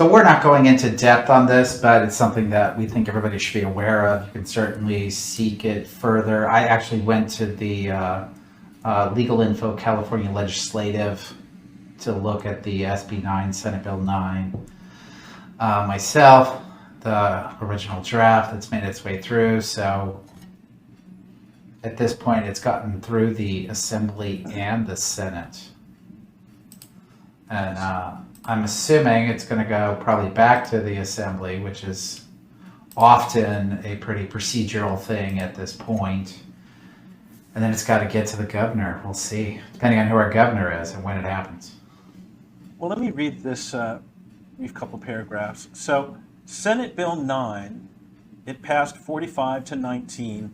So we're not going into depth on this, but it's something that we think everybody should be aware of. You can certainly seek it further. I actually went to the Legal Info California Legislative to look at the SB 9, Senate Bill 9. Myself, the original draft that's made its way through. So at this point, it's gotten through the Assembly and the Senate. And I'm assuming it's going to go probably back to the Assembly, which is often a pretty procedural thing at this point. And then it's got to get to the governor. We'll see, depending on who our governor is and when it happens. Well, let me read this brief couple paragraphs. So, Senate Bill 9, it passed 45 to 19.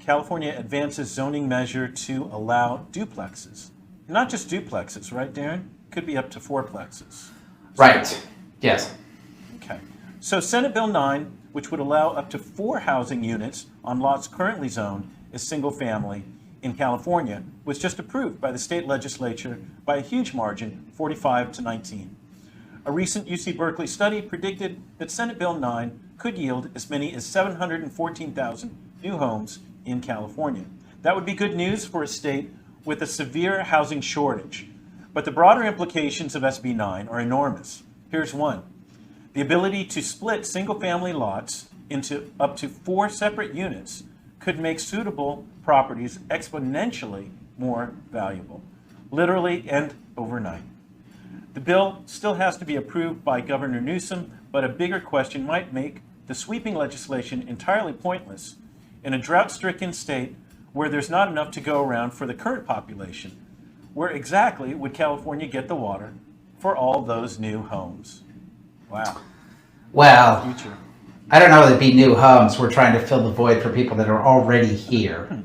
California advances zoning measure to allow duplexes. Not just duplexes, right, Darren? Could be up to fourplexes. Right. Yes. Okay. So Senate Bill 9, which would allow up to 4 housing units on lots currently zoned as single family in California, was just approved by the state legislature by a huge margin, 45 to 19. A recent UC Berkeley study predicted that Senate Bill 9 could yield as many as 714,000 new homes in California. That would be good news for a state with a severe housing shortage. But the broader implications of SB 9 are enormous. Here's one. The ability to split single-family lots into up to 4 separate units could make suitable properties exponentially more valuable, literally and overnight. The bill still has to be approved by Governor Newsom, but a bigger question might make the sweeping legislation entirely pointless in a drought-stricken state where there's not enough to go around for the current population. Where exactly would California get the water for all those new homes? Wow. Well, Future. I don't know if it'd be new homes. We're trying to fill the void for people that are already here.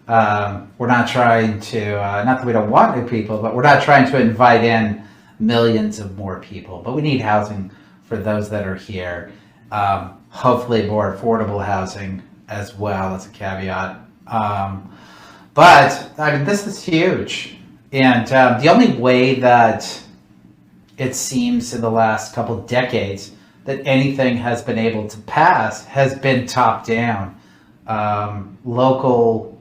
We're not trying to, not that we don't want new people, but we're not trying to invite in millions of more people. But we need housing for those that are here. Hopefully more affordable housing as well as a caveat. But I mean, this is huge. And the only way that it seems in the last couple of decades that anything has been able to pass has been top down. Local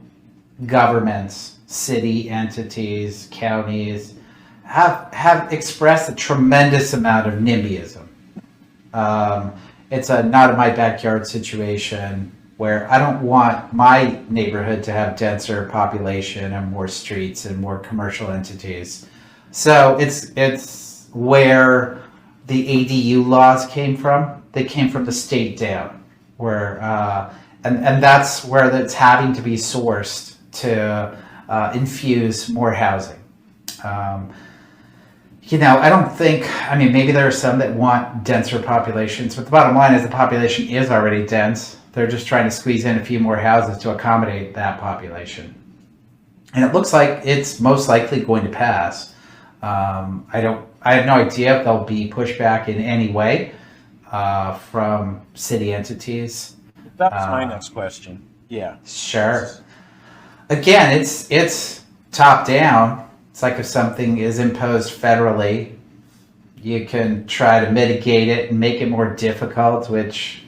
governments, city entities, counties have expressed a tremendous amount of NIMBYism. It's a not in my backyard situation where I don't want my neighborhood to have denser population and more streets and more commercial entities. So it's where the ADU laws came from. They came from the state down, where and that's where it's having to be sourced to infuse more housing. I don't think, I mean, maybe there are some that want denser populations, but the bottom line is the population is already dense. They're just trying to squeeze in a few more houses to accommodate that population. And it looks like it's most likely going to pass. I have no idea if there'll be pushback in any way from city entities. That's my next question. Yeah. Sure. Again, it's top down. It's like if something is imposed federally, you can try to mitigate it and make it more difficult, which,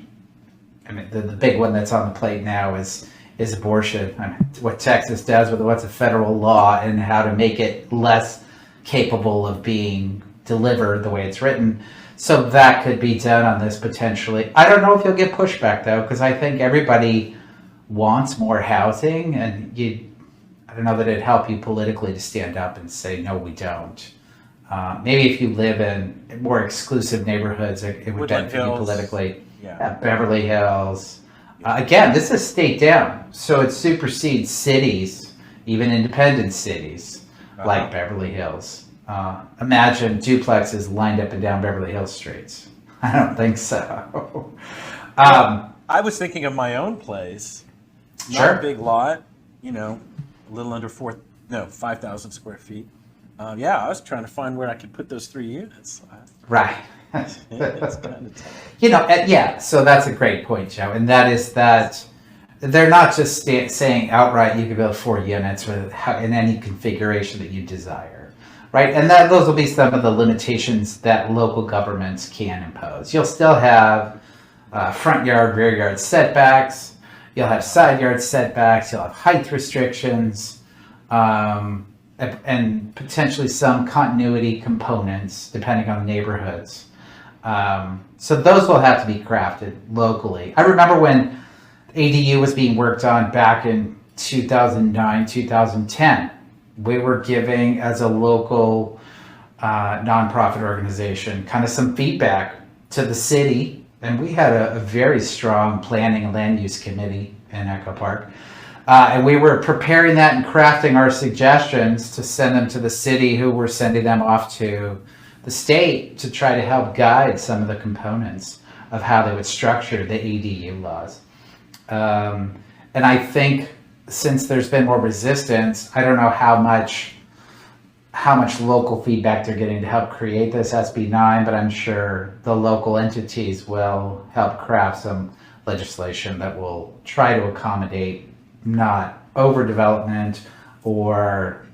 I mean, the big one that's on the plate now is abortion. I mean, what Texas does with what's a federal law and how to make it less capable of being delivered the way it's written. So that could be done on this potentially. I don't know if you'll get pushback though, because I think everybody wants more housing, and I don't know that it'd help you politically to stand up and say, no, we don't. Maybe if you live in more exclusive neighborhoods, it would benefit you politically. Yeah. Beverly Hills. Again, this is state down, so it supersedes cities, even independent cities like Beverly Hills. Imagine duplexes lined up and down Beverly Hills streets. I don't think so. I was thinking of my own place. Not a big lot, a little under 5,000 square feet. I was trying to find where I could put those 3 units. Right. It's kind of tough. So that's a great point, Joe. And that is that they're not just saying outright you can build 4 units in any configuration that you desire, right? And those will be some of the limitations that local governments can impose. You'll still have front yard, rear yard setbacks. You'll have side yard setbacks. You'll have height restrictions, and potentially some continuity components depending on neighborhoods. So those will have to be crafted locally. I remember when ADU was being worked on back in 2009, 2010. We were giving, as a local nonprofit organization, kind of some feedback to the city. And we had a very strong planning and land use committee in Echo Park. And we were preparing that and crafting our suggestions to send them to the city, who were sending them off to the state to try to help guide some of the components of how they would structure the ADU laws. And I think since there's been more resistance, I don't know how much local feedback they're getting to help create this SB 9, but I'm sure the local entities will help craft some legislation that will try to accommodate not overdevelopment or,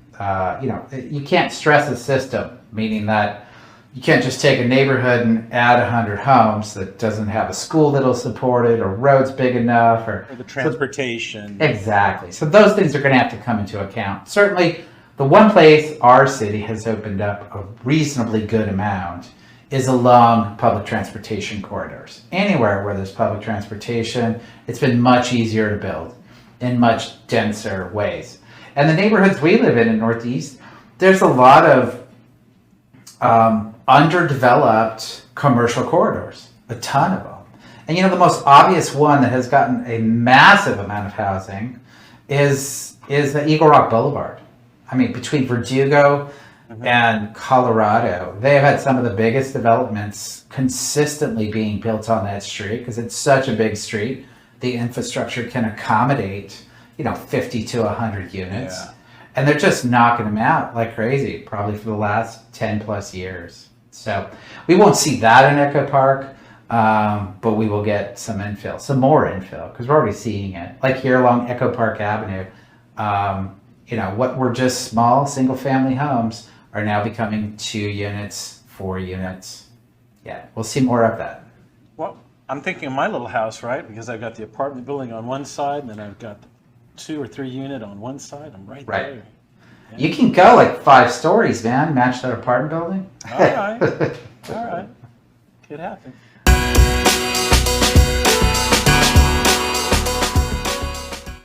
you can't stress a system, meaning that you can't just take a neighborhood and add 100 homes that doesn't have a school that'll support it, or roads big enough, or the transportation. Exactly. So those things are going to have to come into account. Certainly, the one place our city has opened up a reasonably good amount is along public transportation corridors. Anywhere where there's public transportation, it's been much easier to build in much denser ways. And the neighborhoods we live in Northeast, there's a lot of underdeveloped commercial corridors, a ton of them. And the most obvious one that has gotten a massive amount of housing is the Eagle Rock Boulevard. I mean, between Verdugo and Colorado, they have had some of the biggest developments consistently being built on that street because it's such a big street. The infrastructure can accommodate, 50 to 100 units. Yeah. And they're just knocking them out like crazy, probably for the last 10 plus years. So we won't see that in Echo Park, but we will get some more infill, because we're already seeing it. Like here along Echo Park Avenue, what were just small single family homes are now becoming 2 units, 4 units. Yeah, we'll see more of that. Well, I'm thinking of my little house, right? Because I've got the apartment building on one side, and then I've got 2 or 3 unit on one side. I'm right there. Yeah. You can go like 5 stories, man. Match that apartment building. All right. Could happen.